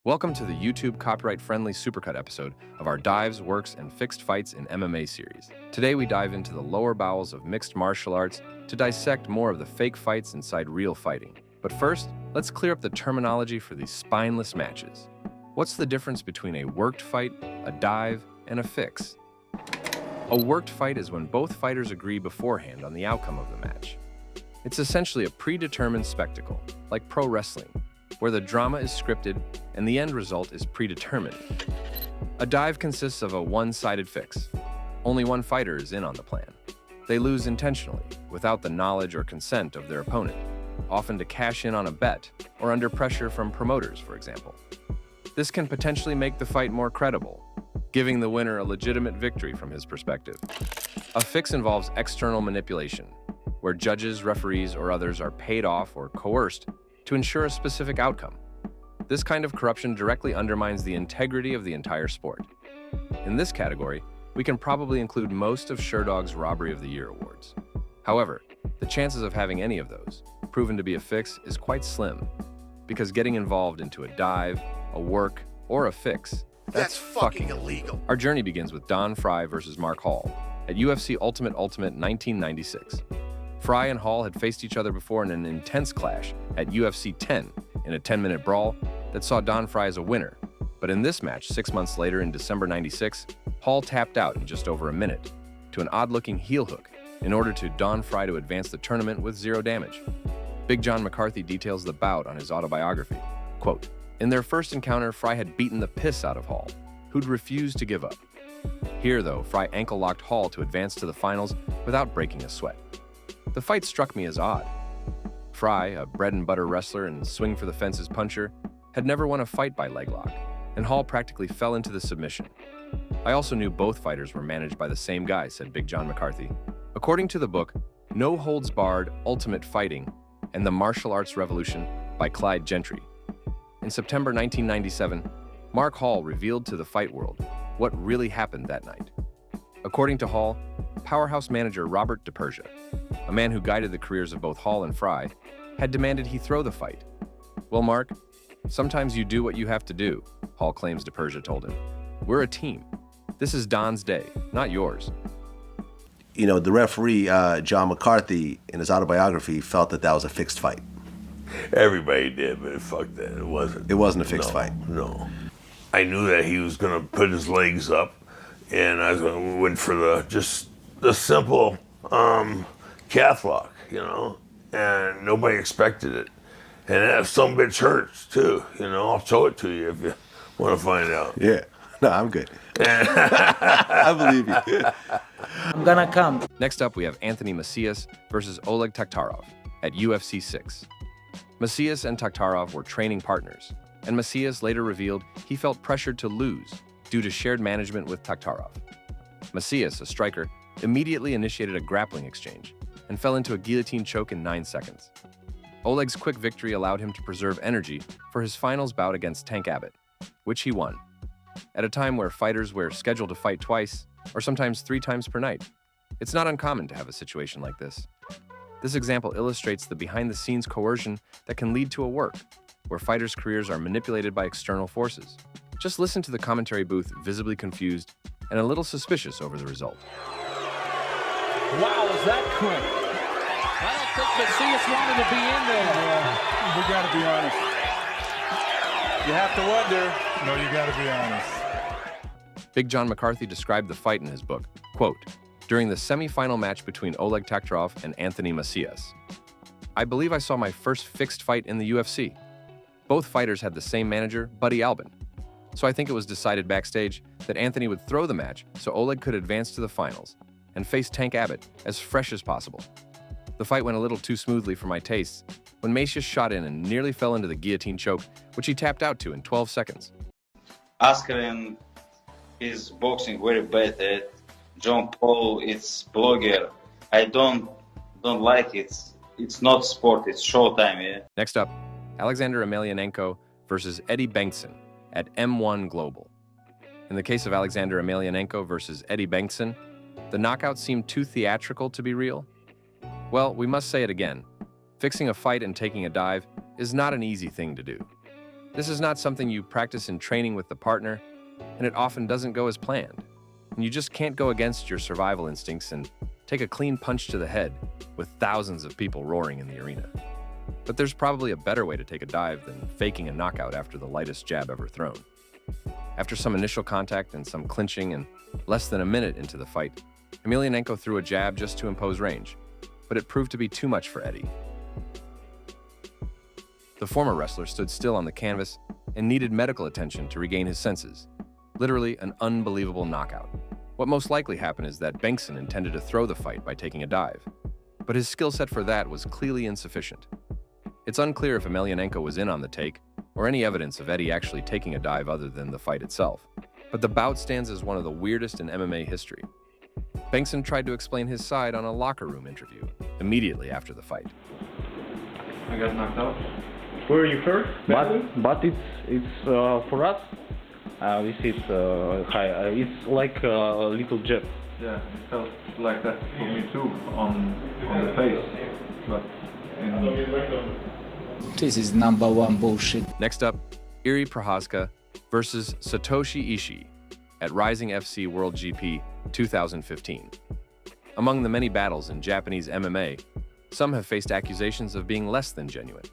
Welcome to the YouTube copyright-friendly Supercut episode of our Dives, Works, and Fixed Fights in MMA series. Today we dive into the lower bowels of mixed martial arts to dissect more of the fake fights inside real fighting. But first, let's clear up the terminology for these spineless matches. What's the difference between a worked fight, a dive, and a fix? A worked fight is when both fighters agree beforehand on the outcome of the match. It's essentially a predetermined spectacle, like pro wrestling, where the drama is scripted and the end result is predetermined. A dive consists of a one-sided fix. Only one fighter is in on the plan. They lose intentionally, without the knowledge or consent of their opponent, often to cash in on a bet or under pressure from promoters, for example. This can potentially make the fight more credible, giving the winner a legitimate victory from his perspective. A fix involves external manipulation, where judges, referees, or others are paid off or coerced to ensure a specific outcome. This kind of corruption directly undermines the integrity of the entire sport. In this category, we can probably include most of Sherdog's Robbery of the Year awards. However, the chances of having any of those proven to be a fix is quite slim, because getting involved into a dive, a work, or a fix, that's fucking illegal. Our journey begins with Don Frye versus Mark Hall at UFC Ultimate 1996. Frye and Hall had faced each other before in an intense clash at UFC 10 in a 10-minute brawl that saw Don Frye as a winner. But in this match, 6 months later in December 96, Hall tapped out in just over a minute to an odd-looking heel hook in order to Don Frye to advance the tournament with 0 damage. Big John McCarthy details the bout on his autobiography. Quote, "In their first encounter, Frye had beaten the piss out of Hall, who'd refused to give up. Here, though, Frye ankle-locked Hall to advance to the finals without breaking a sweat. The fight struck me as odd. Frye, a bread-and-butter wrestler and swing-for-the-fences puncher, had never won a fight by leg lock, and Hall practically fell into the submission. I also knew both fighters were managed by the same guy," said Big John McCarthy. According to the book, No Holds Barred, Ultimate Fighting, and the Martial Arts Revolution by Clyde Gentry. In September 1997, Mark Hall revealed to the fight world what really happened that night. According to Hall, powerhouse manager Robert DiPersia, a man who guided the careers of both Hall and Frye, had demanded he throw the fight. "Well, Mark, sometimes you do what you have to do," Hall claims DiPersia told him. "We're a team. This is Don's day, not yours." You know, the referee, John McCarthy, in his autobiography, felt that that was a fixed fight. Everybody did, but fuck that. It wasn't. It wasn't a fixed fight. No. I knew that he was going to put his legs up, and I was going to win for the simple calf lock, you know, and nobody expected it. And that some bitch hurts, too, you know. I'll show it to you if you want to find out. Yeah. No, I'm good. I believe you. I'm gonna come. Next up, we have Anthony Macias versus Oleg Taktarov at UFC 6. Macias and Taktarov were training partners, and Macias later revealed he felt pressured to lose due to shared management with Taktarov. Macias, a striker, immediately initiated a grappling exchange and fell into a guillotine choke in 9 seconds. Oleg's quick victory allowed him to preserve energy for his finals bout against Tank Abbott, which he won. At a time where fighters were scheduled to fight twice, or sometimes 3 times per night, it's not uncommon to have a situation like this. This example illustrates the behind-the-scenes coercion that can lead to a work, where fighters' careers are manipulated by external forces. Just listen to the commentary booth, visibly confused and a little suspicious over the result. Wow, is that quick? I don't think Macias wanted to be in there. Yeah, we got to be honest. You have to wonder. No, you got to be honest. Big John McCarthy described the fight in his book, quote, "During the semi-final match between Oleg Taktarov and Anthony Macias, I believe I saw my first fixed fight in the UFC. Both fighters had the same manager, Buddy Albin. So I think it was decided backstage that Anthony would throw the match so Oleg could advance to the finals and face Tank Abbott as fresh as possible. The fight went a little too smoothly for my tastes when Macias shot in and nearly fell into the guillotine choke, which he tapped out to in 12 seconds. Askren is boxing very bad at. John Paul, it's blogger. I don't like it. It's not sport, it's showtime, yeah." Next up, Aleksander Emelianenko versus Eddy Bengtsson at M1 Global. In the case of Aleksander Emelianenko versus Eddy Bengtsson, the knockout seemed too theatrical to be real. Well, we must say it again. Fixing a fight and taking a dive is not an easy thing to do. This is not something you practice in training with the partner, and it often doesn't go as planned. And you just can't go against your survival instincts and take a clean punch to the head with thousands of people roaring in the arena. But there's probably a better way to take a dive than faking a knockout after the lightest jab ever thrown. After some initial contact and some clinching and less than a minute into the fight, Emelianenko threw a jab just to impose range, but it proved to be too much for Eddy. The former wrestler stood still on the canvas and needed medical attention to regain his senses. Literally an unbelievable knockout. What most likely happened is that Bengtsson intended to throw the fight by taking a dive, but his skill set for that was clearly insufficient. It's unclear if Emelianenko was in on the take, or any evidence of Eddy actually taking a dive other than the fight itself, but the bout stands as one of the weirdest in MMA history. Bengtsson tried to explain his side on a locker room interview immediately after the fight. I got knocked out. Were you hurt? But it's for us. This is high. It's like a little jab. Yeah, it felt like that for me too on the face. But This is number one bullshit. Next up, Iri Prochazka versus Satoshi Ishii at Rising FC World GP 2015. Among the many battles in Japanese MMA, some have faced accusations of being less than genuine.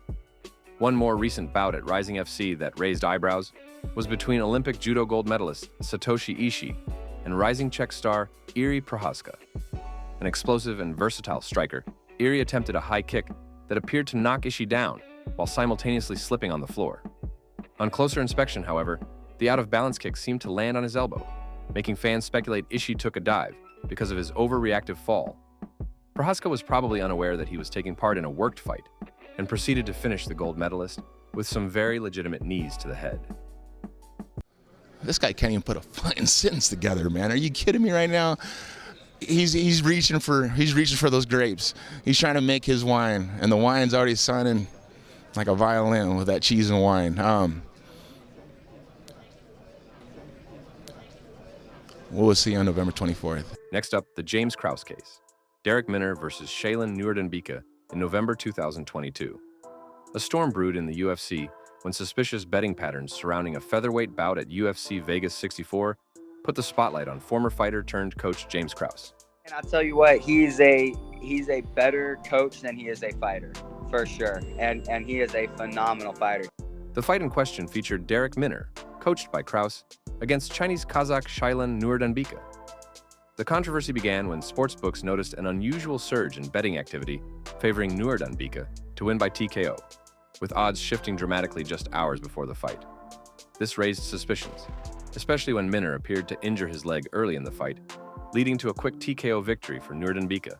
One more recent bout at Rising FC that raised eyebrows was between Olympic judo gold medalist Satoshi Ishii and rising Czech star Iri Prochazka. An explosive and versatile striker, Iri attempted a high kick that appeared to knock Ishii down while simultaneously slipping on the floor. On closer inspection, however, the out-of-balance kick seemed to land on his elbow, making fans speculate Ishii took a dive because of his overreactive fall. Prochazka was probably unaware that he was taking part in a worked fight and proceeded to finish the gold medalist with some very legitimate knees to the head. This guy can't even put a fucking sentence together, man. Are you kidding me right now? He's reaching for those grapes. He's trying to make his wine, and the wine's already sounding like a violin with that cheese and wine. We'll see on November 24th. Next up, the James Krause case. Darrick Minner versus Shailen Nuerdanbieke in November 2022. A storm brewed in the UFC when suspicious betting patterns surrounding a featherweight bout at UFC Vegas 64 put the spotlight on former fighter turned coach James Krause. And I'll tell you what, he's a better coach than he is a fighter, for sure. And he is a phenomenal fighter. The fight in question featured Darrick Minner, coached by Krause, against Chinese Kazakh Shailen Nuerdanbieke. The controversy began when sportsbooks noticed an unusual surge in betting activity favoring Nuerdanbieke to win by TKO, with odds shifting dramatically just hours before the fight. This raised suspicions, especially when Minner appeared to injure his leg early in the fight, leading to a quick TKO victory for Nuerdanbieke.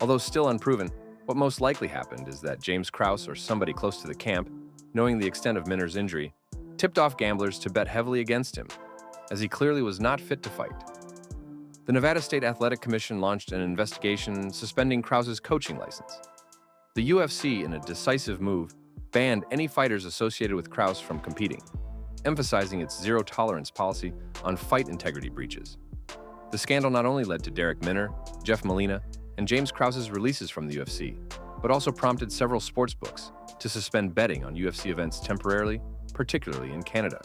Although still unproven, what most likely happened is that James Krause or somebody close to the camp, knowing the extent of Minner's injury, tipped off gamblers to bet heavily against him, as he clearly was not fit to fight. The Nevada State Athletic Commission launched an investigation suspending Krause's coaching license. The UFC, in a decisive move, banned any fighters associated with Krause from competing, emphasizing its zero-tolerance policy on fight integrity breaches. The scandal not only led to Darrick Minner, Jeff Molina, and James Krause's releases from the UFC, but also prompted several sportsbooks to suspend betting on UFC events temporarily, particularly in Canada.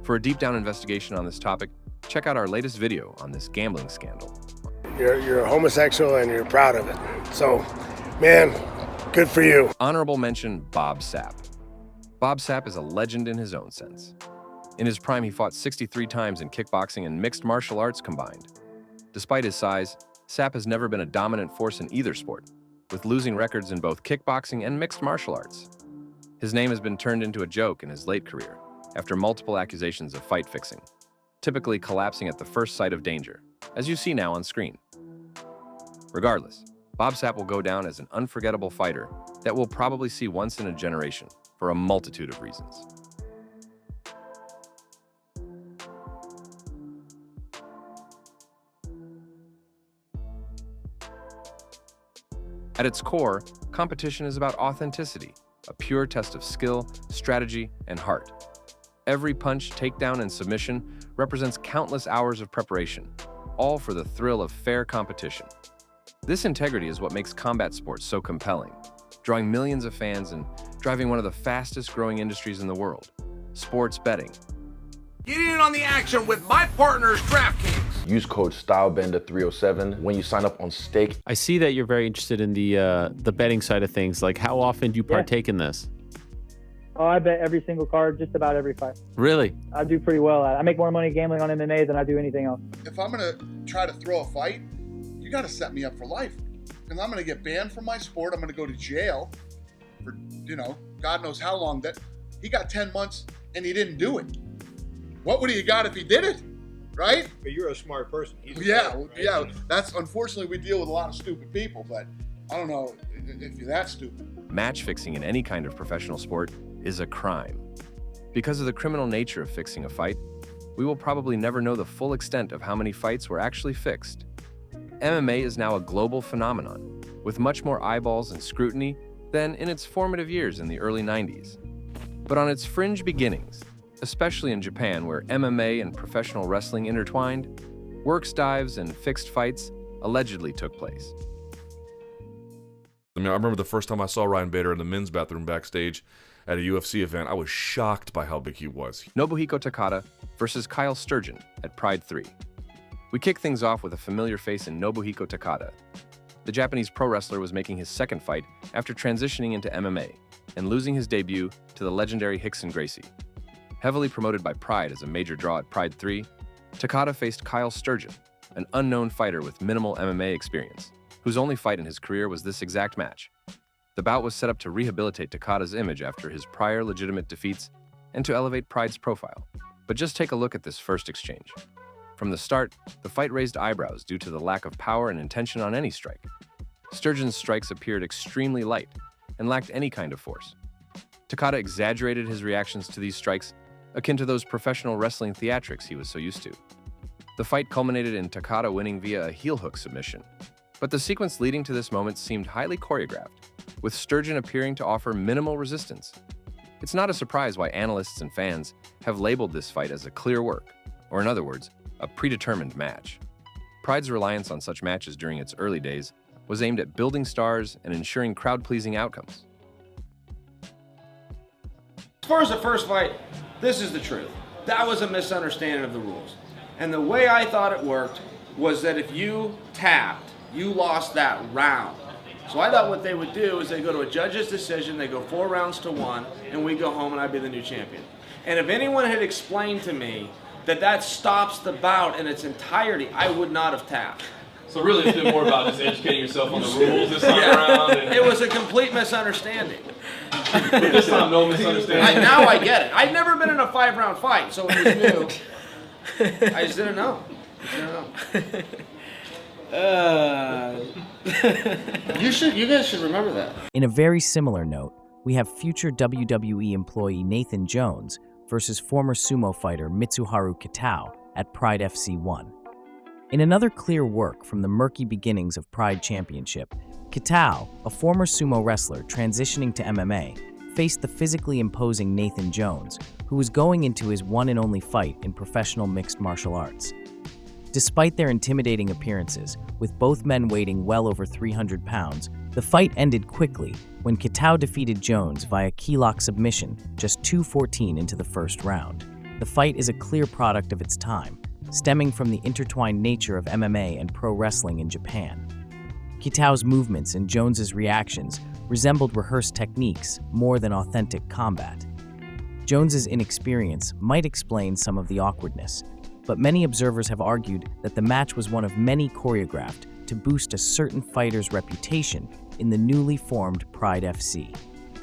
For a deep-down investigation on this topic, check out our latest video on this gambling scandal. You're a homosexual and you're proud of it. So, man, good for you. Honorable mention, Bob Sapp. Bob Sapp is a legend in his own sense. In his prime, he fought 63 times in kickboxing and mixed martial arts combined. Despite his size, Sapp has never been a dominant force in either sport, with losing records in both kickboxing and mixed martial arts. His name has been turned into a joke in his late career, after multiple accusations of fight fixing, typically collapsing at the first sight of danger, as you see now on screen. Regardless, Bob Sapp will go down as an unforgettable fighter that we'll probably see once in a generation for a multitude of reasons. At its core, competition is about authenticity, a pure test of skill, strategy, and heart. Every punch, takedown, and submission represents countless hours of preparation, all for the thrill of fair competition. This integrity is what makes combat sports so compelling, drawing millions of fans and driving one of the fastest growing industries in the world. sports betting. Get in on the action with my partners, DraftKings. Use code StyleBender307 when you sign up on Stake. I see that you're very interested in the betting side of things. Like, how often do you partake in this? Oh, I bet every single card, just about every fight. Really? I do pretty well at it. I make more money gambling on MMA than I do anything else. If I'm going to try to throw a fight, you got to set me up for life. Because I'm going to get banned from my sport. I'm going to go to jail for, God knows how long. That he got 10 months and he didn't do it. What would he have got if he did it? Right? But you're a smart person. Yeah. That's, unfortunately, we deal with a lot of stupid people, but I don't know if you're that stupid. Match fixing in any kind of professional sport is a crime. Because of the criminal nature of fixing a fight, we will probably never know the full extent of how many fights were actually fixed. MMA is now a global phenomenon, with much more eyeballs and scrutiny than in its formative years in the early 90s. But on its fringe beginnings, especially in Japan where MMA and professional wrestling intertwined, works dives and fixed fights allegedly took place. I remember the first time I saw Ryan Bader in the men's bathroom backstage at a UFC event. I was shocked by how big he was. Nobuhiko Takada versus Kyle Sturgeon at Pride 3. We kick things off with a familiar face in Nobuhiko Takada. The Japanese pro wrestler was making his second fight after transitioning into MMA and losing his debut to the legendary Rickson Gracie. Heavily promoted by Pride as a major draw at Pride 3, Takada faced Kyle Sturgeon, an unknown fighter with minimal MMA experience, whose only fight in his career was this exact match. The bout was set up to rehabilitate Takada's image after his prior legitimate defeats and to elevate Pride's profile. But just take a look at this first exchange. From the start, the fight raised eyebrows due to the lack of power and intention on any strike. Sturgeon's strikes appeared extremely light and lacked any kind of force. Takada exaggerated his reactions to these strikes, akin to those professional wrestling theatrics he was so used to. The fight culminated in Takada winning via a heel hook submission, but the sequence leading to this moment seemed highly choreographed, with Sturgeon appearing to offer minimal resistance. It's not a surprise why analysts and fans have labeled this fight as a clear work, or in other words, a predetermined match. Pride's reliance on such matches during its early days was aimed at building stars and ensuring crowd-pleasing outcomes. As far as the first fight, this is the truth. That was a misunderstanding of the rules. And the way I thought it worked was that if you tapped, you lost that round. So I thought what they would do is they go to a judge's decision, they go 4 rounds to 1, and we go home and I'd be the new champion. And if anyone had explained to me that that stops the bout in its entirety, I would not have tapped. So really it's been more about just educating yourself on the rules this time around? And... It was a complete misunderstanding. But this time, no misunderstanding. Now I get it. I'd never been in a 5-round fight, so it was new. I just didn't know. You guys should remember that. In a very similar note, we have future WWE employee Nathan Jones versus former sumo fighter Mitsuharu Kitao at Pride FC 1. In another clear work from the murky beginnings of Pride Championship, Kitao, a former sumo wrestler transitioning to MMA, faced the physically imposing Nathan Jones, who was going into his one and only fight in professional mixed martial arts. Despite their intimidating appearances, with both men weighing well over 300 pounds, the fight ended quickly when Kitao defeated Jones via keylock submission just 2:14 into the first round. The fight is a clear product of its time, stemming from the intertwined nature of MMA and pro wrestling in Japan. Kitao's movements and Jones's reactions resembled rehearsed techniques more than authentic combat. Jones's inexperience might explain some of the awkwardness, but many observers have argued that the match was one of many choreographed to boost a certain fighter's reputation in the newly formed Pride FC.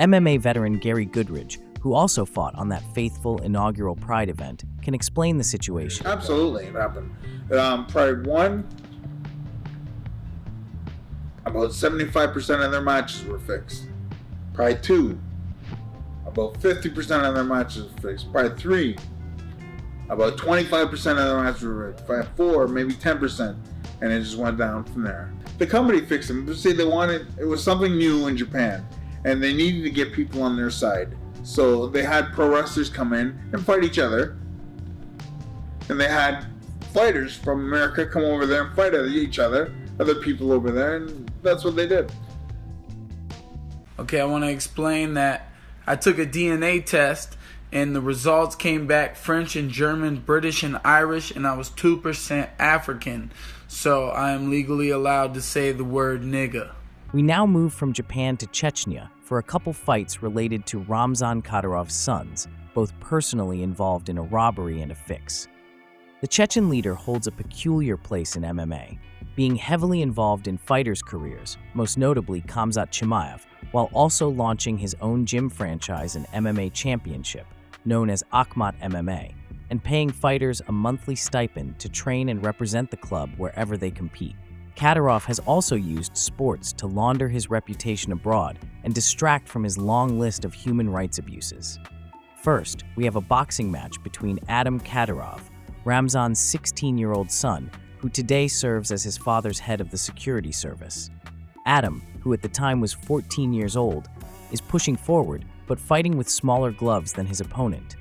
MMA veteran Gary Goodridge, who also fought on that faithful inaugural Pride event, can explain the situation. Absolutely, it happened. Pride 1, about 75% of their matches were fixed. Pride 2, about 50% of their matches were fixed. Pride 3, about 25% of their matches were fixed. Pride 4, maybe 10%, and it just went down from there. The company fixed them. Say they wanted, it was something new in Japan, and they needed to get people on their side. So they had pro wrestlers come in and fight each other, and they had fighters from America come over there and fight each other, other people over there, and that's what they did. Okay, I want to explain that I took a DNA test and the results came back French and German, British and Irish, and I was 2% African. So I am legally allowed to say the word nigga. We now move from Japan to Chechnya for a couple fights related to Ramzan Kadyrov's sons, both personally involved in a robbery and a fix. The Chechen leader holds a peculiar place in MMA, being heavily involved in fighters' careers, most notably Khamzat Chimaev, while also launching his own gym franchise and MMA championship, known as Akhmat MMA, and paying fighters a monthly stipend to train and represent the club wherever they compete. Kadyrov has also used sports to launder his reputation abroad and distract from his long list of human rights abuses. First, we have a boxing match between Adam Kadyrov, Ramzan's 16-year-old son, who today serves as his father's head of the security service. Adam, who at the time was 14 years old, is pushing forward but fighting with smaller gloves than his opponent.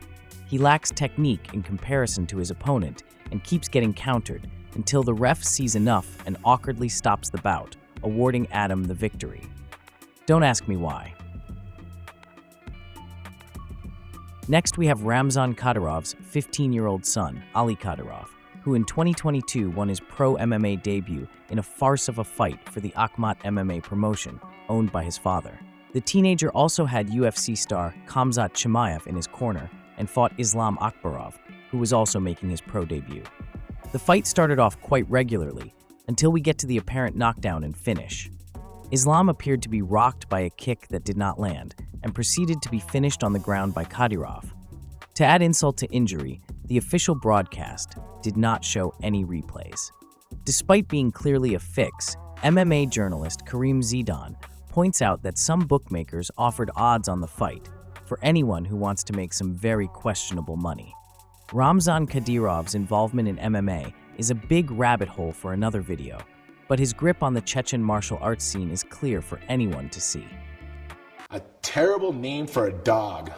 He lacks technique in comparison to his opponent and keeps getting countered until the ref sees enough and awkwardly stops the bout, awarding Adam the victory. Don't ask me why. Next, we have Ramzan Kadyrov's 15-year-old son, Ali Kadyrov, who in 2022 won his pro MMA debut in a farce of a fight for the Akhmat MMA promotion, owned by his father. The teenager also had UFC star Khamzat Chimaev in his corner and fought Islam Akbarov, who was also making his pro debut. The fight started off quite regularly, until we get to the apparent knockdown and finish. Islam appeared to be rocked by a kick that did not land, and proceeded to be finished on the ground by Kadyrov. To add insult to injury, the official broadcast did not show any replays. Despite being clearly a fix, MMA journalist Karim Zidan points out that some bookmakers offered odds on the fight for anyone who wants to make some very questionable money. Ramzan Kadyrov's involvement in MMA is a big rabbit hole for another video, but his grip on the Chechen martial arts scene is clear for anyone to see. A terrible name for a dog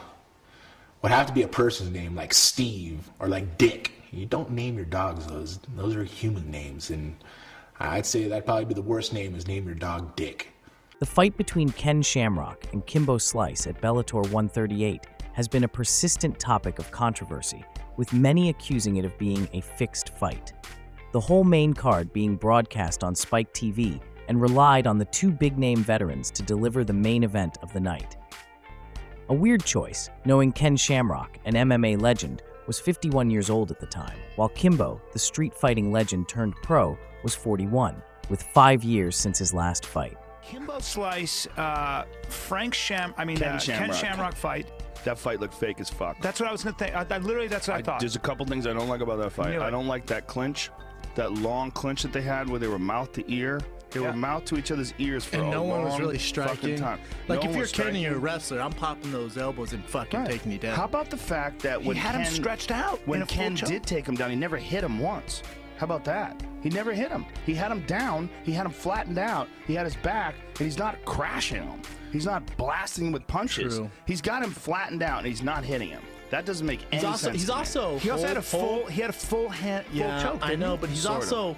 would have to be a person's name, like Steve or like Dick. You don't name your dogs those. Those are human names, and I'd say that'd probably be the worst name, is name your dog Dick. The fight between Ken Shamrock and Kimbo Slice at Bellator 138 has been a persistent topic of controversy, with many accusing it of being a fixed fight. The whole main card being broadcast on Spike TV and relied on the two big-name veterans to deliver the main event of the night. A weird choice, knowing Ken Shamrock, an MMA legend, was 51 years old at the time, while Kimbo, the street fighting legend turned pro, was 41, with 5 years since his last fight. Kimbo Slice, Ken Shamrock fight. That fight looked fake as fuck. That's what I was going to think. That's what I thought. There's a couple things I don't like about that fight. Really? I don't like that clinch, that long clinch that they had where they were mouth to ear. They were mouth to each other's ears for and a no one was long really fucking striking. time. Like No if one you're was Ken and you're a striking. wrestler, I'm popping those elbows and fucking taking you down. How about the fact that when He had him stretched out when in a full Ken choke. did take him down, he never hit him once. How about that? He never hit him. He had him down. He had him flattened out. He had his back, and he's not crashing him. He's not blasting him with punches. True. He's got him flattened out, and he's not hitting him. That doesn't make any sense. He also had a full choke. I know, but he's Sort of. also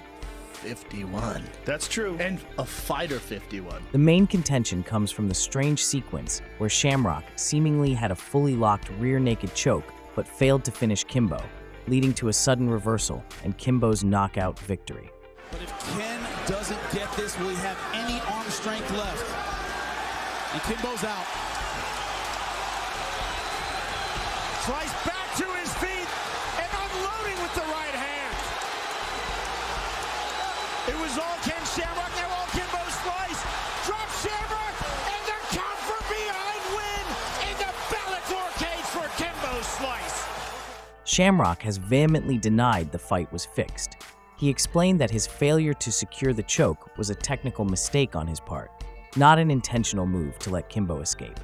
51. That's true. And a fighter 51. The main contention comes from the strange sequence where Shamrock seemingly had a fully locked rear naked choke but failed to finish Kimbo, leading to a sudden reversal and Kimbo's knockout victory. But if Ken doesn't get this, will he have any arm strength left? And Kimbo's out. Slice back to his feet and unloading with the right hand. It was all Ken Shamrock, now all Kimbo Slice. Drop Shamrock and the count for behind win in the Bellator cage for Kimbo Slice. Shamrock has vehemently denied the fight was fixed. He explained that his failure to secure the choke was a technical mistake on his part, not an intentional move to let Kimbo escape.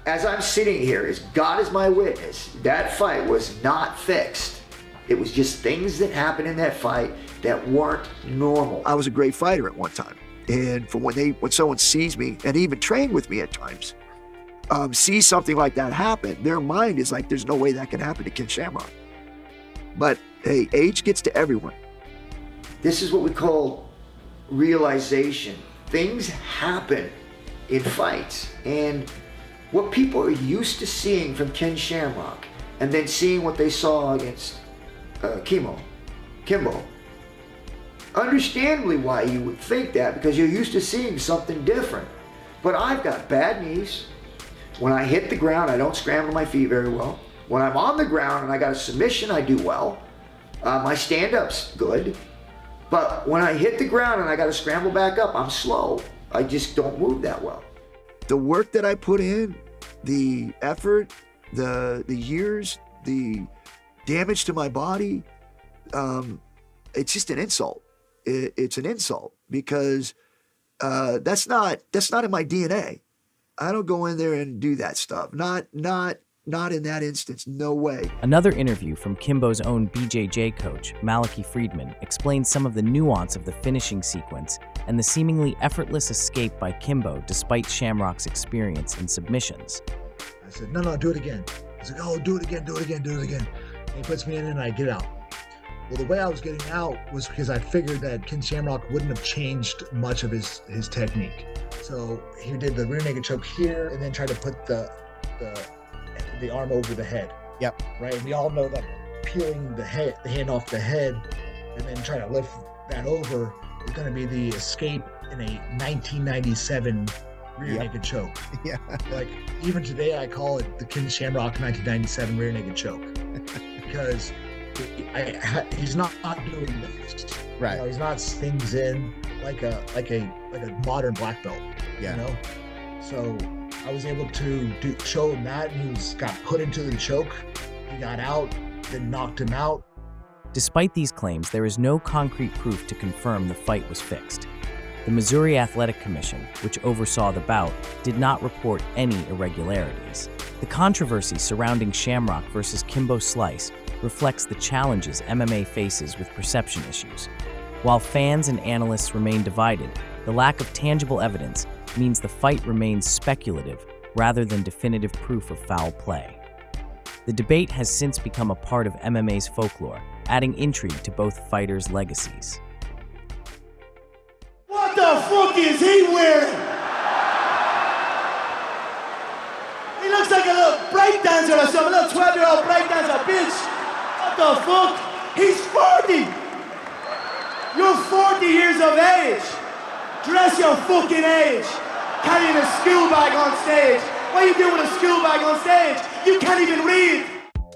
As I'm sitting here, as God is my witness, that fight was not fixed. It was just things that happened in that fight that weren't normal. I was a great fighter at one time. And for when someone sees me, and even trained with me at times, sees something like that happen, their mind is like, there's no way that can happen to Ken Shamrock. But hey, age gets to everyone. This is what we call realization. Things happen in fights, and what people are used to seeing from Ken Shamrock and then seeing what they saw against Kimbo. Understandably why you would think that, because you're used to seeing something different. But I've got bad knees. When I hit the ground, I don't scramble my feet very well. When I'm on the ground and I got a submission, I do well. My stand-up's good. But when I hit the ground and I got to scramble back up, I'm slow. I just don't move that well. The work that I put in, the effort, the years, the damage to my body, it's just an insult. It's an insult because that's not in my DNA. I don't go in there and do that stuff. Not in that instance. No way. Another interview from Kimbo's own BJJ coach, Malachy Friedman, explains some of the nuance of the finishing sequence and the seemingly effortless escape by Kimbo despite Shamrock's experience in submissions. I said, no, do it again. I said, oh, do it again. And he puts me in and I get out. Well, the way I was getting out was because I figured that Ken Shamrock wouldn't have changed much of his technique. So he did the rear naked choke here and then tried to put the arm over the head. Yep. Right? And we all know that peeling the hand off the head and then trying to lift that over is going to be the escape in a 1997 rear naked choke. Yeah. Like, even today I call it the Ken Shamrock 1997 rear naked choke because he's not doing this. Right. You know, he's not things in like a modern black belt. Yeah. You know? So I was able to show him that, and he got put into the choke. He got out, then knocked him out. Despite these claims, there is no concrete proof to confirm the fight was fixed. The Missouri Athletic Commission, which oversaw the bout, did not report any irregularities. The controversy surrounding Shamrock versus Kimbo Slice reflects the challenges MMA faces with perception issues. While fans and analysts remain divided, the lack of tangible evidence means the fight remains speculative rather than definitive proof of foul play. The debate has since become a part of MMA's folklore, adding intrigue to both fighters' legacies. What the fuck is he wearing? He looks like a little breakdancer or something, a little 12-year-old breakdancer, bitch. What the fuck? He's 40! You're 40 years of age! Dress your fucking age! Carrying a school bag on stage! What are you doing with a school bag on stage? You can't even read!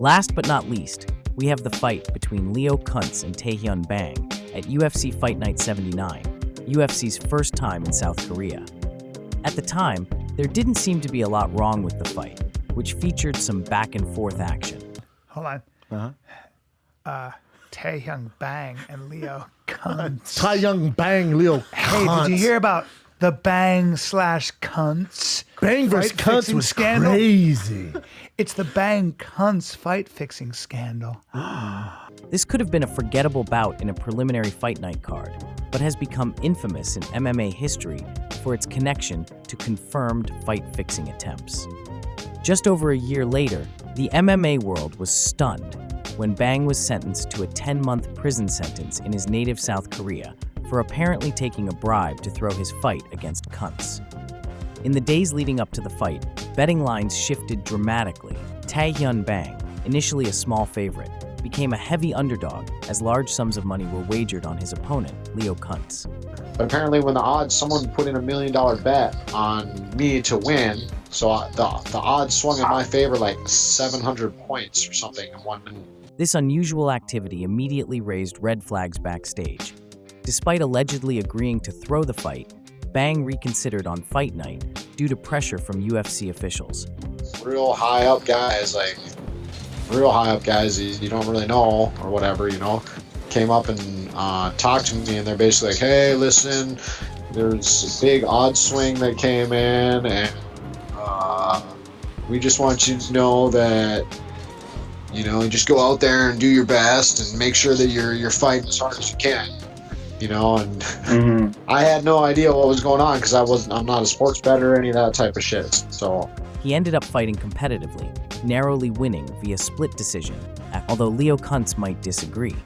Last but not least, we have the fight between Leo Kuntz and Tae-Hyun Bang at UFC Fight Night 79, UFC's first time in South Korea. At the time, there didn't seem to be a lot wrong with the fight, which featured some back-and-forth action. Hold on. Tae-Hyun Bang and Leo Kuntz. Tae-Hyun Bang, Leo Hey, Kuntz. did you hear about the Bang/Kuntz? Bang versus Kuntz was scandal? crazy. It's the Bang-Kuntz fight-fixing scandal. This could have been a forgettable bout in a preliminary fight night card, but has become infamous in MMA history for its connection to confirmed fight-fixing attempts. Just over a year later, the MMA world was stunned when Bang was sentenced to a 10-month prison sentence in his native South Korea for apparently taking a bribe to throw his fight against Kuntz. In the days leading up to the fight, betting lines shifted dramatically. Tae-Hyun Bang, initially a small favorite, became a heavy underdog as large sums of money were wagered on his opponent, Leo Kuntz. But apparently someone put in $1 million bet on me to win, so the odds swung in my favor like 700 points or something in 1 minute. This unusual activity immediately raised red flags backstage. Despite allegedly agreeing to throw the fight, Bang reconsidered on fight night due to pressure from UFC officials. Real high up guys you don't really know or whatever, came up and talked to me, and they're basically like, hey, listen, there's a big odds swing that came in, and we just want you to know that just go out there and do your best and make sure that you're fighting as hard as you can. And I had no idea what was going on because I'm not a sports bettor or any of that type of shit. So he ended up fighting competitively, narrowly winning via split decision, although Leo Kuntz might disagree.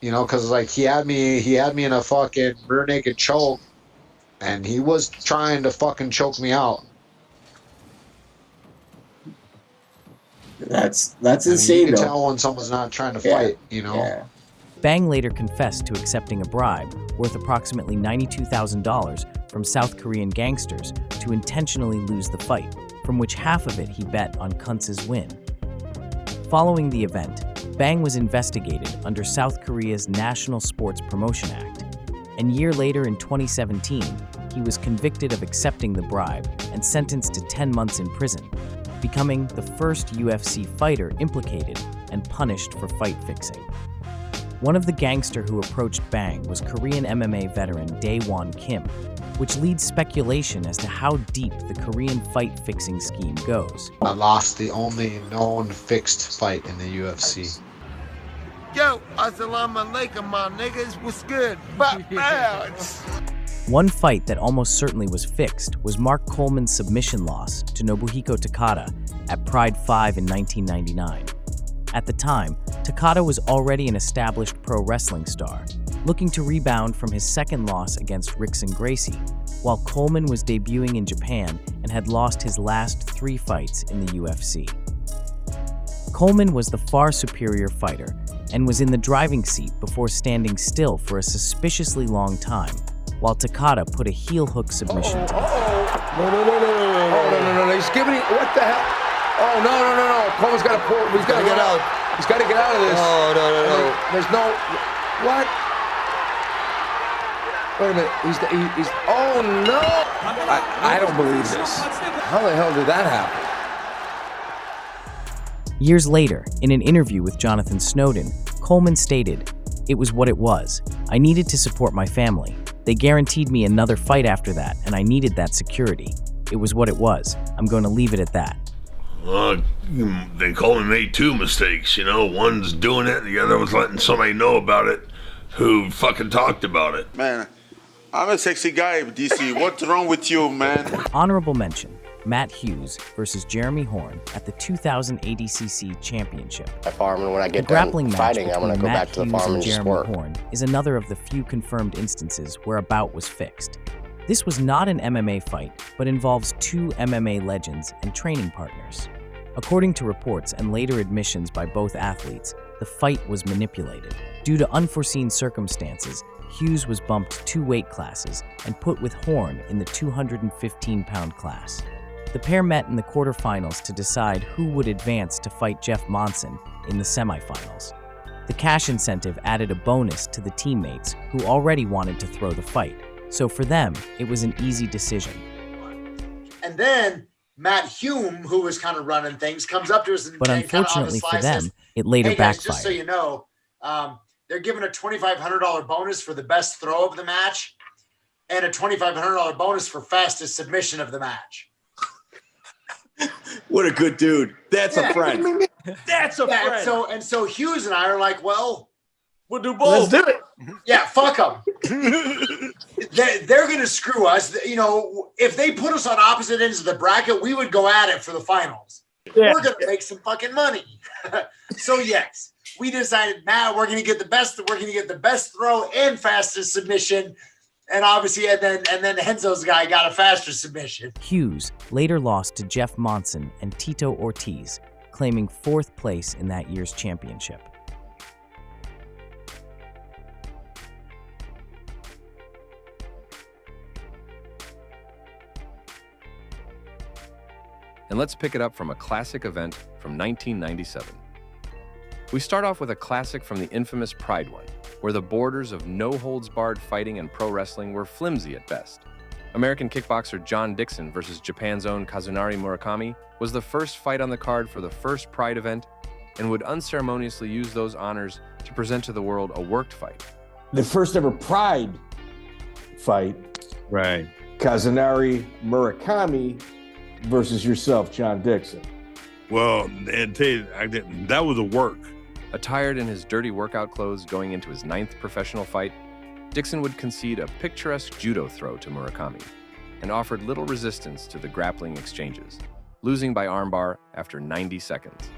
Because he had me in a fucking rear naked choke, and he was trying to fucking choke me out. That's I mean, insane. you can though. tell when someone's not trying to fight, you know? Yeah. Bang later confessed to accepting a bribe worth approximately $92,000 from South Korean gangsters to intentionally lose the fight, from which half of it he bet on Kuntz's win. Following the event, Bang was investigated under South Korea's National Sports Promotion Act, and a year later in 2017, he was convicted of accepting the bribe and sentenced to 10 months in prison, becoming the first UFC fighter implicated and punished for fight fixing. One of the gangsters who approached Bang was Korean MMA veteran Dae-Won Kim, which leads speculation as to how deep the Korean fight-fixing scheme goes. I lost the only known fixed fight in the UFC. Yo, assalamu alaikum, my niggas. What's good? Bounce. One fight that almost certainly was fixed was Mark Coleman's submission loss to Nobuhiko Takada at Pride 5 in 1999. At the time, Takada was already an established pro wrestling star, looking to rebound from his second loss against Rickson Gracie, while Coleman was debuting in Japan and had lost his last 3 fights in the UFC. Coleman was the far superior fighter and was in the driving seat before standing still for a suspiciously long time, while Takada put a heel hook submission to him. No. He's giving it. What the hell? Oh, no. Coleman's got to pull. He's got to get out. He's got to get out of this. No. There's no. What? Wait a minute. He's. Oh, no. I don't believe this. How the hell did that happen? Years later, in an interview with Jonathan Snowden, Coleman stated, "It was what it was. I needed to support my family. They guaranteed me another fight after that, and I needed that security. It was what it was. I'm going to leave it at that." They Coleman made 2 mistakes, One's doing it, the other was letting somebody know about it who fucking talked about it. Man, I'm a sexy guy, DC. What's wrong with you, man? Honorable mention, Matt Hughes versus Jeremy Horn at the 2000 ADCC Championship. Farm, and when I get the grappling match fighting, I'm going to go Matt back to the Hughes farm and and just Jeremy work. Horn is another of the few confirmed instances where a bout was fixed. This was not an MMA fight, but involves 2 MMA legends and training partners. According to reports and later admissions by both athletes, the fight was manipulated. Due to unforeseen circumstances, Hughes was bumped 2 weight classes and put with Horn in the 215-pound class. The pair met in the quarterfinals to decide who would advance to fight Jeff Monson in the semifinals. The cash incentive added a bonus to the teammates who already wanted to throw the fight, so for them, it was an easy decision. And then Matt Hume, who was kind of running things, comes up to us and But and kind of on the unfortunately sly for them, says, it later "Hey guys, backfired. just so you know, they're giving a $2,500 bonus for the best throw of the match and a $2,500 bonus for fastest submission of the match." What a good dude. That's a friend. That's a friend. So Hughes and I are like, well, we'll do both. Let's do it. Yeah, fuck them. They're going to screw us. If they put us on opposite ends of the bracket, we would go at it for the finals. Yeah. We're going to make some fucking money. So yes, we decided, Matt, we're going to get the best. We're going to get the best throw and fastest submission. And obviously, and then Henzo's guy got a faster submission. Hughes later lost to Jeff Monson and Tito Ortiz, claiming 4th place in that year's championship. And let's pick it up from a classic event from 1997. We start off with a classic from the infamous Pride one, where the borders of no-holds-barred fighting and pro wrestling were flimsy at best. American kickboxer John Dixon versus Japan's own Kazunari Murakami was the first fight on the card for the first Pride event and would unceremoniously use those honors to present to the world a worked fight. The first ever Pride fight, right? Kazunari Murakami versus yourself, John Dixon. Well, and tell you, that was a work. Attired in his dirty workout clothes going into his 9th professional fight, Dixon would concede a picturesque judo throw to Murakami and offered little resistance to the grappling exchanges, losing by armbar after 90 seconds.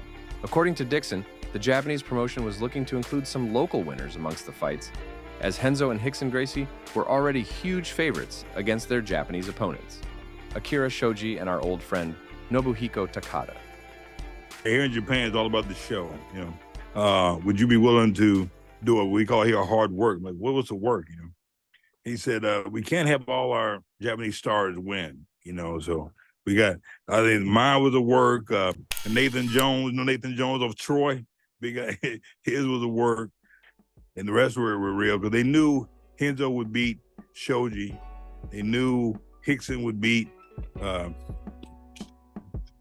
According to Dixon, the Japanese promotion was looking to include some local winners amongst the fights, as Henzo and Rickson Gracie were already huge favorites against their Japanese opponents, Akira Shoji and our old friend Nobuhiko Takada. Here in Japan, it's all about the show. You know, would you be willing to do what we call here hard work? Like, what was the work? You know, he said, we can't have all our Japanese stars win. You know, so we got. I think mine was the work. Nathan Jones of Troy. We got his was the work, and the rest were real because they knew Henzo would beat Shoji. They knew Hickson would beat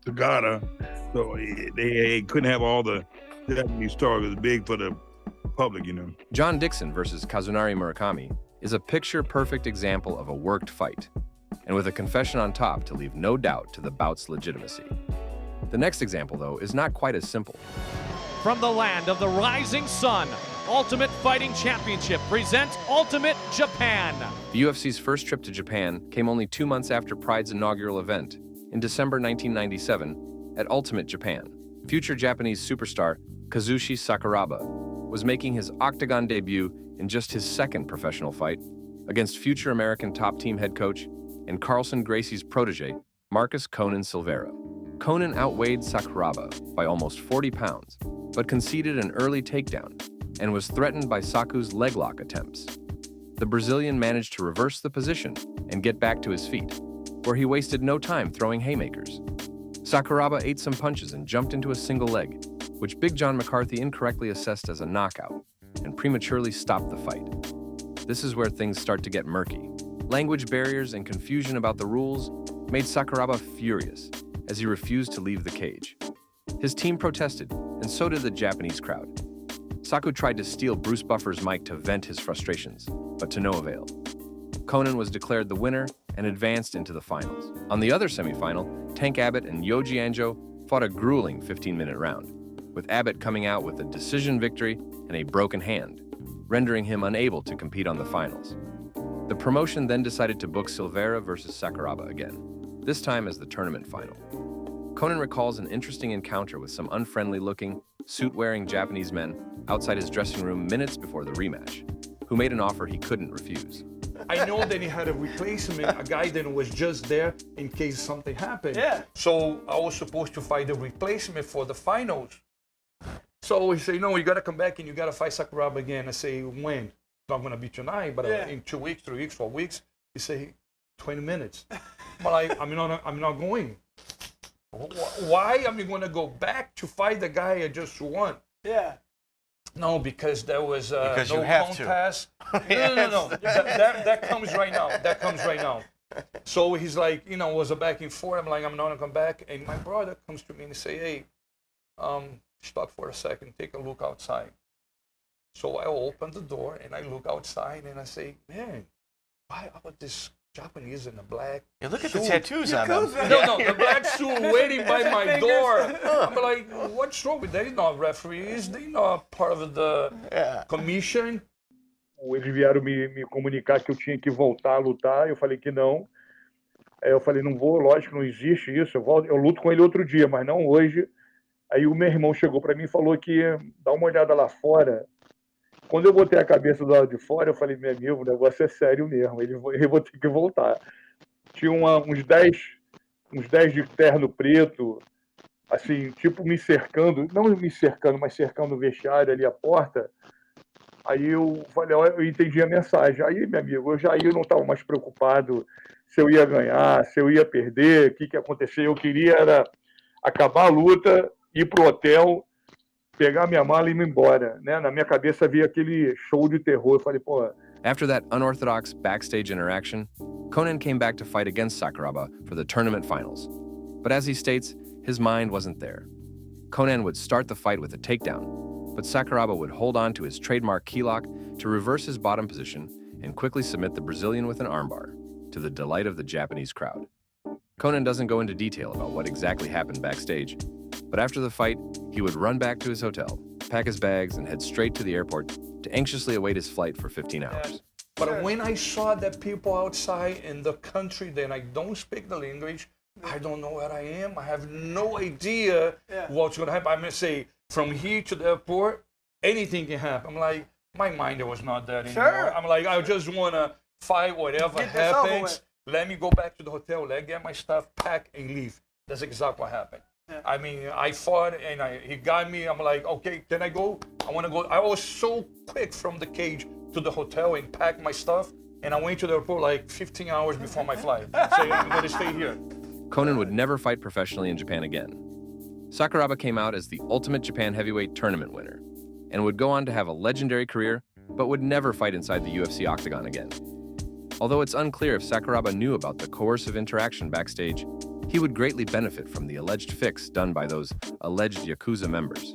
Takada. So they couldn't have all the Japanese stars. It was big for the public, you know. John Dixon versus Kazunari Murakami is a picture-perfect example of a worked fight, and with a confession on top to leave no doubt to the bout's legitimacy. The next example, though, is not quite as simple. From the land of the rising sun, Ultimate Fighting Championship presents Ultimate Japan. The UFC's first trip to Japan came only 2 months after Pride's inaugural event, in December 1997, at Ultimate Japan. Future Japanese superstar Kazushi Sakuraba was making his octagon debut in just his second professional fight against future American top team head coach and Carlson Gracie's protege, Marcus Conan Silveira. Conan outweighed Sakuraba by almost 40 pounds, but conceded an early takedown and was threatened by Saku's leg lock attempts. The Brazilian managed to reverse the position and get back to his feet, where he wasted no time throwing haymakers. Sakuraba ate some punches and jumped into a single leg, which Big John McCarthy incorrectly assessed as a knockout and prematurely stopped the fight. This is where things start to get murky. Language barriers and confusion about the rules made Sakuraba furious as he refused to leave the cage. His team protested, and so did the Japanese crowd. Saku tried to steal Bruce Buffer's mic to vent his frustrations, but to no avail. Conan was declared the winner and advanced into the finals. On the other semifinal, Tank Abbott and Yoji Anjo fought a grueling 15-minute round, with Abbott coming out with a decision victory and a broken hand, rendering him unable to compete on the finals. The promotion then decided to book Silveira versus Sakuraba again, this time as the tournament final. Conan recalls an interesting encounter with some unfriendly-looking, suit-wearing Japanese men outside his dressing room minutes before the rematch, who made an offer he couldn't refuse. I know that he had a replacement, a guy that was just there in case something happened. Yeah. So I was supposed to fight the replacement for the finals. So he said, no, you got to come back and you got to fight Sakuraba again. I say, when? It's not going to be tonight, but in 2 weeks, 3 weeks, 4 weeks. He say, 20 minutes. But I'm not going. Why am I going to go back to fight the guy I just won? Yeah. No, because there was because no contest. No. That comes right now. That comes right now. So he's like, was a back and forth. I'm like, I'm not going to come back. And my brother comes to me and say, hey, stop for a second. Take a look outside. So I open the door and I look outside and I say, man, why about this Japanese in the black Yeah, look at suit? the tattoos on them. No, the black suit waiting by my door. I'm like, what's wrong with that? They're not referees. They're not part of the commission. Eles vieram me comunicar que eu tinha que voltar a lutar. Eu falei que não. Eu falei, não vou, lógico, não existe isso. Eu luto com ele outro dia, mas não hoje. Aí o meu irmão chegou para mim e falou que dá uma olhada lá fora. Quando eu botei a cabeça do lado de fora, eu falei, meu amigo, o negócio é sério mesmo, eu vou ter que voltar. Tinha uns 10 de terno preto, assim, tipo me cercando, não me cercando, mas cercando o vestiário ali, a porta. Aí eu falei, eu entendi a mensagem. Aí, meu amigo, eu não estava mais preocupado se eu ia ganhar, se eu ia perder, o que ia acontecer. Eu queria era acabar a luta, ir pro hotel, pegar minha mala e ir embora, né? Na minha cabeça havia aquele show de terror. Eu falei, pô. After that unorthodox backstage interaction, Conan came back to fight against Sakuraba for the tournament finals. But as he states, his mind wasn't there. Conan would start the fight with a takedown, but Sakuraba would hold on to his trademark key lock to reverse his bottom position and quickly submit the Brazilian with an armbar, to the delight of the Japanese crowd. Conan doesn't go into detail about what exactly happened backstage, but after the fight, he would run back to his hotel, pack his bags, and head straight to the airport to anxiously await his flight for 15 hours. But when I saw that people outside in the country, then I don't speak the language, I don't know where I am, I have no idea what's going to happen. I'm going to say, from here to the airport, anything can happen. I'm like, my mind was not there anymore. Sure. I'm like, I just want to fight whatever happens. Let me go back to the hotel, let me get my stuff, pack, and leave. That's exactly what happened. I mean, I fought and he got me. I'm like, okay, can I go? I want to go. I was so quick from the cage to the hotel and packed my stuff. And I went to the airport like 15 hours before my flight. Say, I'm going to stay here. Conan would never fight professionally in Japan again. Sakuraba came out as the Ultimate Japan Heavyweight Tournament winner and would go on to have a legendary career, but would never fight inside the UFC octagon again. Although it's unclear if Sakuraba knew about the coercive interaction backstage, he would greatly benefit from the alleged fix done by those alleged Yakuza members.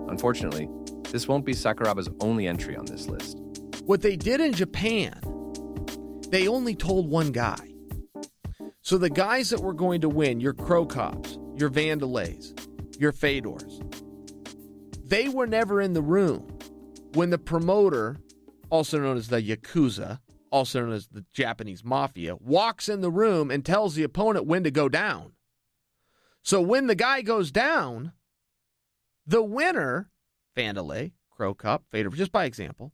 Unfortunately, this won't be Sakuraba's only entry on this list. What they did in Japan, they only told one guy. So the guys that were going to win, your Crow Cops, your Vandalays, your Fedors, they were never in the room when the promoter, also known as the Yakuza, also known as the Japanese Mafia, walks in the room and tells the opponent when to go down. So when the guy goes down, the winner, Vandalay, Crow Cop, Fedor, just by example,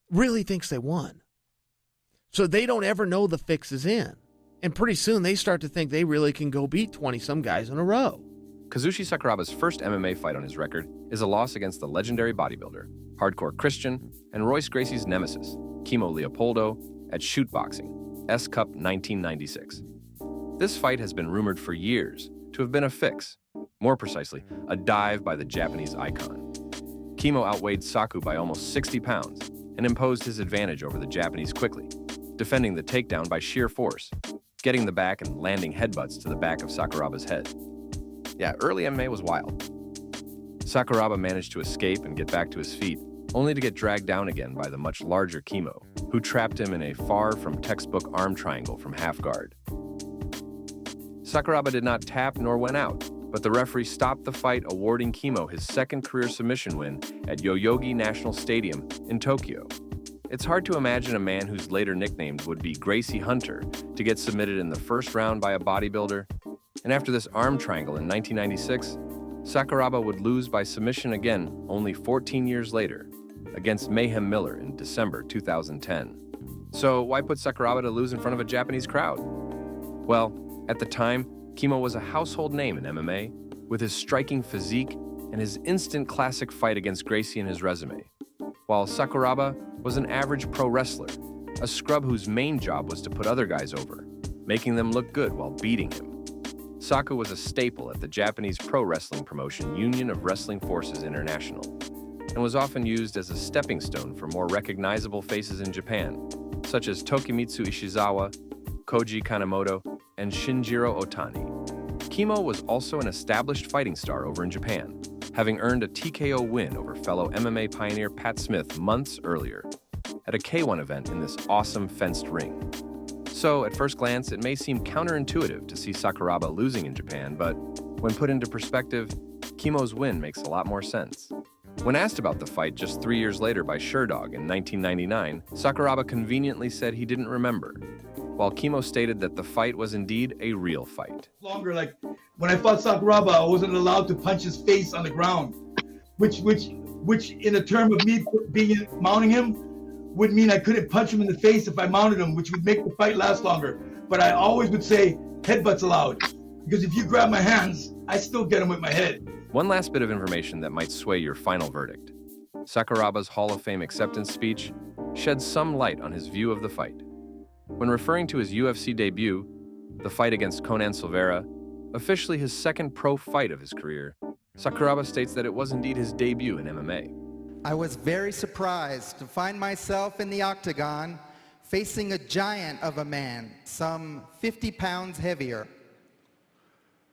really thinks they won. So they don't ever know the fix is in. And pretty soon they start to think they really can go beat 20-some guys in a row. Kazushi Sakuraba's first MMA fight on his record is a loss against the legendary bodybuilder, Hardcore Christian, and Royce Gracie's nemesis, Kimo Leopoldo, at Shoot Boxing, S-Cup 1996. This fight has been rumored for years to have been a fix, more precisely, a dive by the Japanese icon. Kimo outweighed Saku by almost 60 pounds and imposed his advantage over the Japanese quickly, defending the takedown by sheer force, getting the back and landing headbutts to the back of Sakuraba's head. Yeah, early MMA was wild. Sakuraba managed to escape and get back to his feet, only to get dragged down again by the much larger Kimo, who trapped him in a far-from-textbook arm triangle from half guard. Sakuraba did not tap nor went out, but the referee stopped the fight, awarding Kimo his second career submission win at Yoyogi National Stadium in Tokyo. It's hard to imagine a man whose later nickname would be Gracie Hunter to get submitted in the first round by a bodybuilder. And after this arm triangle in 1996, Sakuraba would lose by submission again only 14 years later against Mayhem Miller in December 2010. So why put Sakuraba to lose in front of a Japanese crowd? Well, at the time, Kimo was a household name in MMA with his striking physique and his instant classic fight against Gracie in his resume, while Sakuraba was an average pro wrestler, a scrub whose main job was to put other guys over, making them look good while beating him. Saku was a staple at the Japanese pro wrestling promotion Union of Wrestling Forces International, and was often used as a stepping stone for more recognizable faces in Japan, such as Tokimitsu Ishizawa, Koji Kanemoto, and Shinjiro Otani. Kimo was also an established fighting star over in Japan, having earned a TKO win over fellow MMA pioneer Pat Smith months earlier at a K1 event in this awesome fenced ring. So, at first glance, it may seem counterintuitive to see Sakuraba losing in Japan, but when put into perspective, Kimo's win makes a lot more sense. When asked about the fight just 3 years later by Sherdog in 1999, Sakuraba conveniently said he didn't remember, while Kimo stated that the fight was indeed a real fight. Longer, like when I fought Sakuraba, I wasn't allowed to punch his face on the ground, which in a term of me mounting him would mean I couldn't punch him in the face if I mounted him, which would make the fight last longer. But I always would say headbutts allowed, because if you grab my hands, I still get him with my head. One last bit of information that might sway your final verdict. Sakuraba's Hall of Fame acceptance speech sheds some light on his view of the fight. When referring to his UFC debut, the fight against Conan Silveira, officially his second pro fight of his career, Sakuraba states that it was indeed his debut in MMA. I was very surprised to find myself in the octagon facing a giant of a man, some 50 pounds heavier.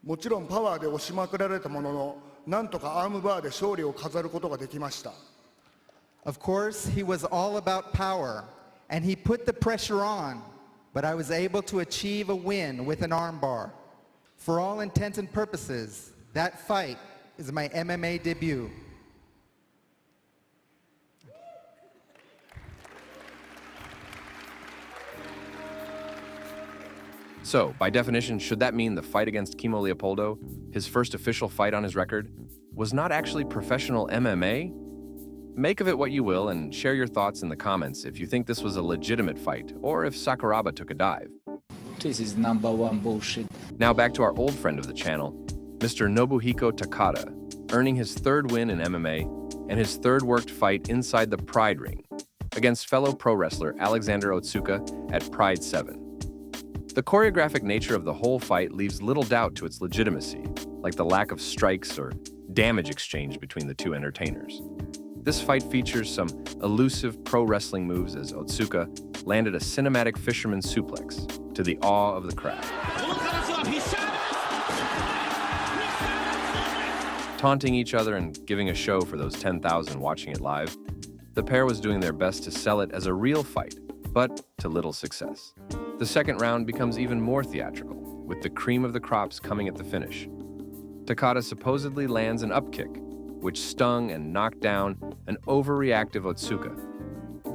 もちろんパワーで押しまくられたものの、なんとかアームバーで勝利を飾ることができました。Of course, he was all about power, and he put the pressure on, but I was able to achieve a win with an armbar. For all intents and purposes, that fight is my MMA debut. So, by definition, should that mean the fight against Kimo Leopoldo, his first official fight on his record, was not actually professional MMA? Make of it what you will and share your thoughts in the comments if you think this was a legitimate fight or if Sakuraba took a dive. This is #1 bullshit. Now back to our old friend of the channel, Mr. Nobuhiko Takada, earning his third win in MMA and his third worked fight inside the Pride ring against fellow pro wrestler Aleksander at Pride 7. The choreographic nature of the whole fight leaves little doubt to its legitimacy, like the lack of strikes or damage exchange between the two entertainers. This fight features some elusive pro wrestling moves as Otsuka landed a cinematic fisherman suplex to the awe of the crowd. Taunting each other and giving a show for those 10,000 watching it live, the pair was doing their best to sell it as a real fight, but to little success. The second round becomes even more theatrical, with the cream of the crops coming at the finish. Takada supposedly lands an upkick, which stung and knocked down an overreactive Otsuka.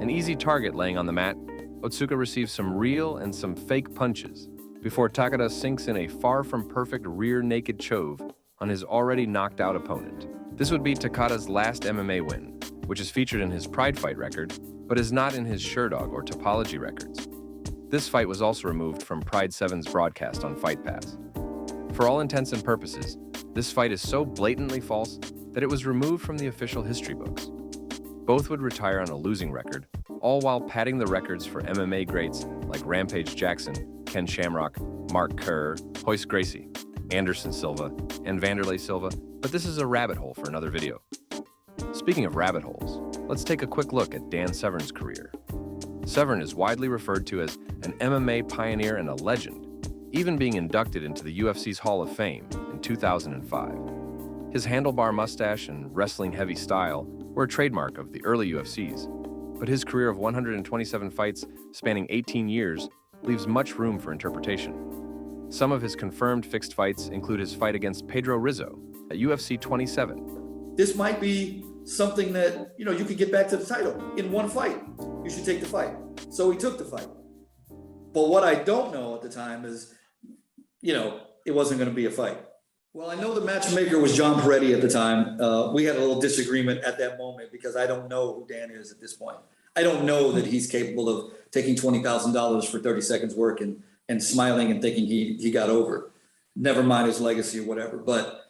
An easy target laying on the mat, Otsuka receives some real and some fake punches before Takada sinks in a far from perfect rear naked chove on his already knocked out opponent. This would be Takada's last MMA win, which is featured in his Pride fight record, but is not in his Sherdog or Topology records. This fight was also removed from Pride 7's broadcast on Fight Pass. For all intents and purposes, this fight is so blatantly false that it was removed from the official history books. Both would retire on a losing record, all while padding the records for MMA greats like Rampage Jackson, Ken Shamrock, Mark Kerr, Royce Gracie, Anderson Silva, and Vanderlei Silva, but this is a rabbit hole for another video. Speaking of rabbit holes, let's take a quick look at Dan Severn's career. Severn is widely referred to as an MMA pioneer and a legend, even being inducted into the UFC's Hall of Fame in 2005. His handlebar mustache and wrestling-heavy style were a trademark of the early UFCs, but his career of 127 fights spanning 18 years leaves much room for interpretation. Some of his confirmed fixed fights include his fight against Pedro Rizzo at UFC 27. This might be something that, you could get back to the title in one fight. You should take the fight. So he took the fight. But what I don't know at the time is, it wasn't going to be a fight. Well, I know the matchmaker was John Peretti at the time. We had a little disagreement at that moment because I don't know who Dan is at this point. I don't know that he's capable of taking $20,000 for 30 seconds work and smiling and thinking he got over. Never mind his legacy or whatever. But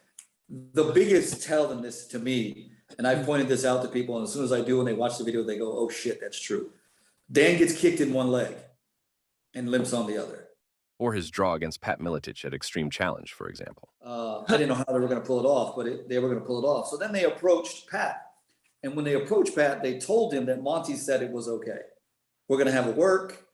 the biggest tell in this to me, and I've pointed this out to people, and as soon as I do and they watch the video, they go, oh shit, that's true. Dan gets kicked in one leg and limps on the other. Or his draw against Pat Miletich at Extreme Challenge, for example. I didn't know how they were going to pull it off, but they were going to pull it off. So then they approached Pat. And when they approached Pat, they told him that Monty said it was okay. We're going to have it work.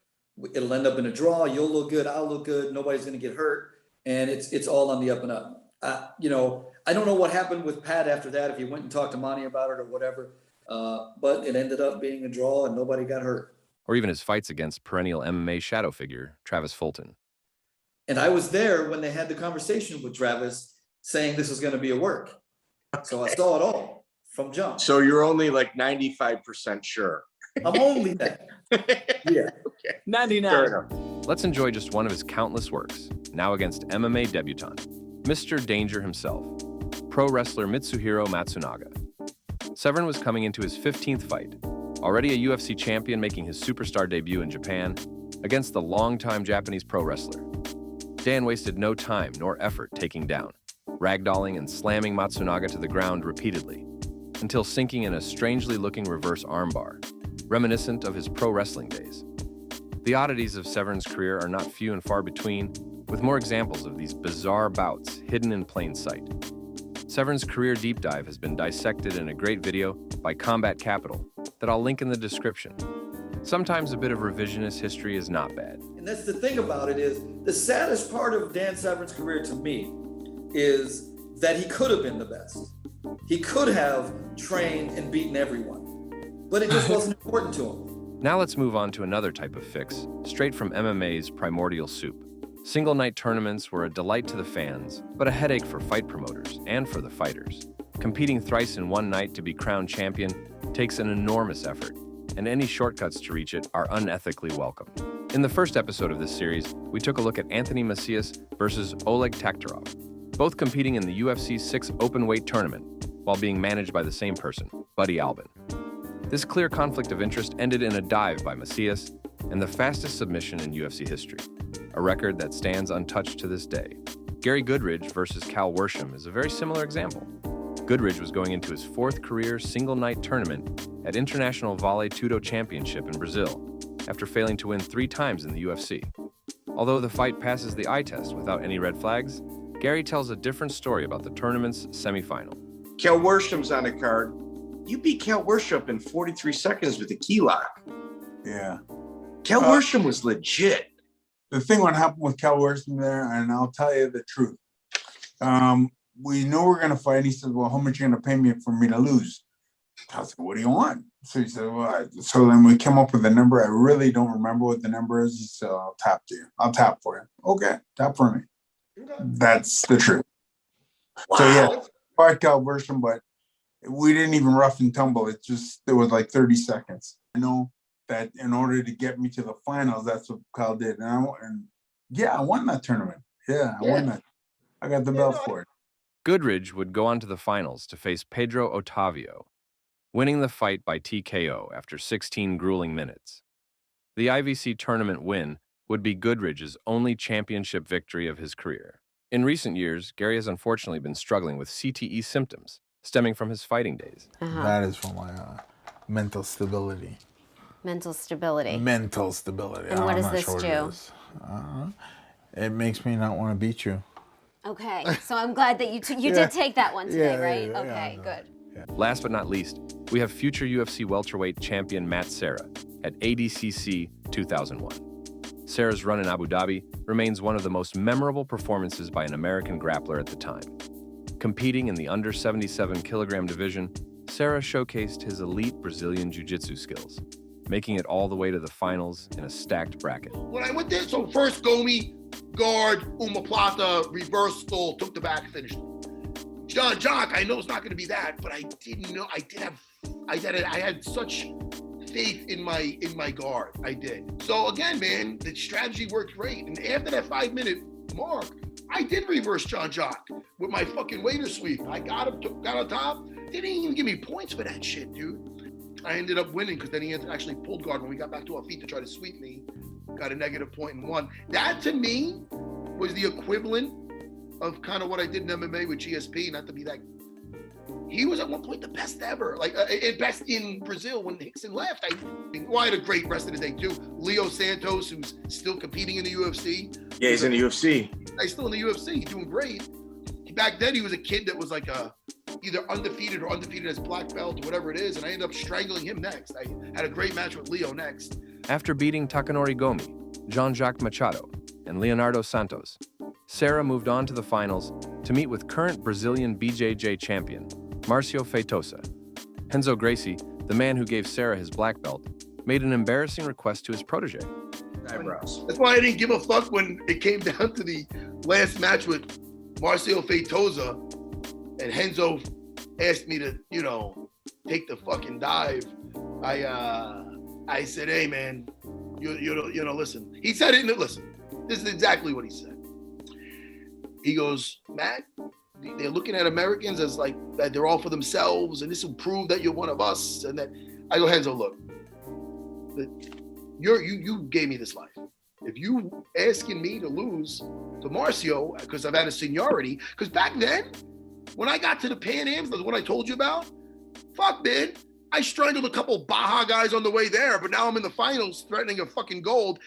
It'll end up in a draw. You'll look good. I'll look good. Nobody's going to get hurt. And it's all on the up and up. I don't know what happened with Pat after that, if he went and talked to Monty about it or whatever. But it ended up being a draw and nobody got hurt. Or even his fights against perennial MMA shadow figure, Travis Fulton. And I was there when they had the conversation with Travis saying this was going to be a work. So I saw it all from jump. So you're only like 95% sure. I'm only that. Yeah. Okay. 99. Let's enjoy just one of his countless works, now against MMA debutant, Mr. Danger himself, pro wrestler Mitsuhiro Matsunaga. Severn was coming into his 15th fight, already a UFC champion making his superstar debut in Japan, against the longtime Japanese pro wrestler. Dan wasted no time nor effort taking down, ragdolling and slamming Matsunaga to the ground repeatedly, until sinking in a strangely looking reverse armbar, reminiscent of his pro wrestling days. The oddities of Severn's career are not few and far between, with more examples of these bizarre bouts hidden in plain sight. Severn's career deep dive has been dissected in a great video by Kombat Capital that I'll link in the description. Sometimes a bit of revisionist history is not bad. And that's the thing about it is, the saddest part of Dan Severn's career to me is that he could have been the best. He could have trained and beaten everyone, but it just wasn't important to him. Now let's move on to another type of fix, straight from MMA's primordial soup. Single-night tournaments were a delight to the fans, but a headache for fight promoters and for the fighters. Competing thrice in one night to be crowned champion takes an enormous effort, and any shortcuts to reach it are unethically welcome. In the first episode of this series, we took a look at Anthony Macias versus Oleg Taktarov, both competing in the UFC's 6 open-weight tournament while being managed by the same person, Buddy Albin. This clear conflict of interest ended in a dive by Macias and the fastest submission in UFC history, a record that stands untouched to this day. Gary Goodridge versus Cal Worsham is a very similar example. Goodridge was going into his 4th career single-night tournament at International Vale Tudo Championship in Brazil, after failing to win 3 times in the UFC. Although the fight passes the eye test without any red flags, Gary tells a different story about the tournament's semifinal. Cal Worsham's on the card. You beat Cal Worsham in 43 seconds with a key lock. Yeah. Cal Worsham was legit. The thing what happened with Cal Worsham there, and I'll tell you the truth. We know we're going to fight. He said, well, how much are you going to pay me for me to lose? I said, what do you want? So he said, well, so then we came up with a number. I really don't remember what the number is. He said, I'll tap to you. I'll tap for you. Okay, tap for me. That's the truth. Wow. So yeah, fought Cal Worsham, but we didn't even rough and tumble. It was like 30 seconds. I know that in order to get me to the finals, that's what Cal did. And I won that tournament. I won that. I got the belt for it. Goodridge would go on to the finals to face Pedro Otavio, winning the fight by TKO after 16 grueling minutes. The IVC tournament win would be Goodridge's only championship victory of his career. In recent years, Gary has unfortunately been struggling with CTE symptoms stemming from his fighting days. That is for my mental stability. Mental stability. Mental stability. And what does this do? It makes me not want to beat you. Okay, so I'm glad that you did take that one today, right? Okay, good. Last but not least, we have future UFC welterweight champion Matt Serra at ADCC 2001. Serra's run in Abu Dhabi remains one of the most memorable performances by an American grappler at the time. Competing in the under 77 kilogram division, Serra showcased his elite Brazilian jiu-jitsu skills, making it all the way to the finals in a stacked bracket. When I went there, so first Gomi, guard, Umaplata, reversal, took the back, finished. John Jock, I know it's not going to be that, but I didn't know. I had such faith in my guard. I did. So again, man, the strategy worked great. And after that 5-minute mark, I did reverse John Jock with my fucking waiter sweep. I got him, got on top. They didn't even give me points for that shit, dude. I ended up winning because then he had actually pulled guard when we got back to our feet to try to sweep me. Got a negative point and won. That to me was the equivalent of kind of what I did in MMA with GSP. Not to be that. He was at one point the best ever, like best in Brazil when Dixon left. I had a great rest of the day too. Leo Santos, who's still competing in the UFC. Yeah, he's in the UFC. He's still in the UFC. He's doing great. Back then, he was a kid that was like either undefeated or undefeated as black belt or whatever it is, and I ended up strangling him next. I had a great match with Leo next. After beating Takanori Gomi, Jean-Jacques Machado, and Leonardo Santos, Serra moved on to the finals to meet with current Brazilian BJJ champion, Marcio Feitosa. Renzo Gracie, the man who gave Serra his black belt, made an embarrassing request to his protege. Eyebrows. That's why I didn't give a fuck when it came down to the last match with Marcio Feitosa, and Renzo asked me to, take the fucking dive. I said, hey man, listen. He said it, listen, this is exactly what he said. He goes, Matt, they're looking at Americans as like that they're all for themselves, and this will prove that you're one of us. And that I go, Renzo, look, you gave me this life. If you asking me to lose to Marcio because I've had a seniority, because back then, when I got to the Pan Ams, the one I told you about, fuck man, I strangled a couple Baja guys on the way there, but now I'm in the finals threatening a fucking gold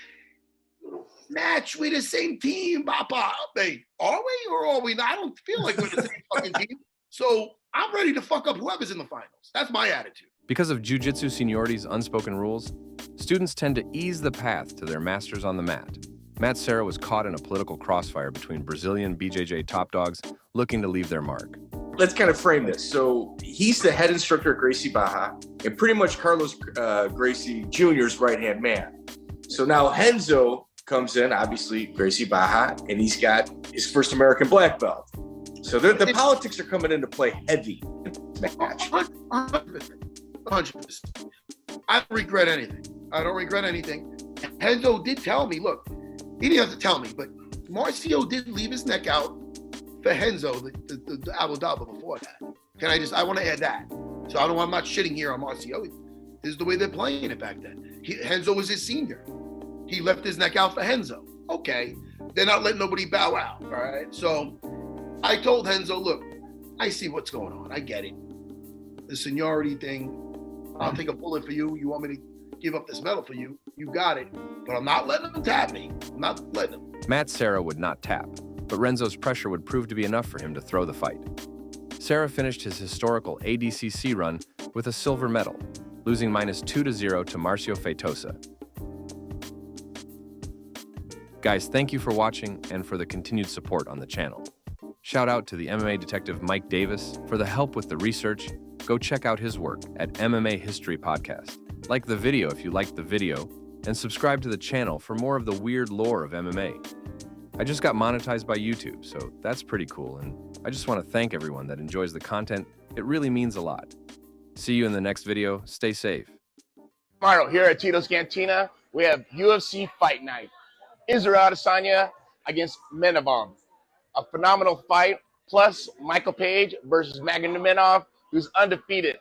match. We the same team, Papa. Hey, are we or are we not? I don't feel like we're the same fucking team. So I'm ready to fuck up whoever's in the finals. That's my attitude. Because of jiu-jitsu seniority's unspoken rules, students tend to ease the path to their masters on the mat. Matt Serra was caught in a political crossfire between Brazilian BJJ top dogs looking to leave their mark. Let's kind of frame this. So he's the head instructor at Gracie Baja and pretty much Carlos Gracie Jr.'s right-hand man. So now Renzo comes in, obviously Gracie Baja, and he's got his first American black belt. So the politics are coming into play heavy in this match. 100%. I don't regret anything. Renzo did tell me, look, he didn't have to tell me, but Marcio did leave his neck out for Renzo, the Abu Dhabi before that. I want to add that. So I'm not shitting here on Marcio. This is the way they're playing it back then. Renzo was his senior. He left his neck out for Renzo. Okay. They're not letting nobody bow out, all right? So I told Renzo, look, I see what's going on. I get it. The seniority thing, I'll take a bullet for you. You want me to give up this medal for you? You got it. But I'm not letting them tap me. I'm not letting them. Matt Serra would not tap, but Renzo's pressure would prove to be enough for him to throw the fight. Serra finished his historical ADCC run with a silver medal, losing -2-0 to Marcio Feitosa. Guys, thank you for watching and for the continued support on the channel. Shout out to the MMA detective Mike Davis for the help with the research. Go check out his work at MMA History Podcast. Like the video if you liked the video, and subscribe to the channel for more of the weird lore of MMA. I just got monetized by YouTube, so that's pretty cool, and I just want to thank everyone that enjoys the content. It really means a lot. See you in the next video. Stay safe. Marko, here at Tito's Cantina, we have UFC Fight Night. Israel Adesanya against Menabom. A phenomenal fight, plus Michael Page versus Magomedov, who's undefeated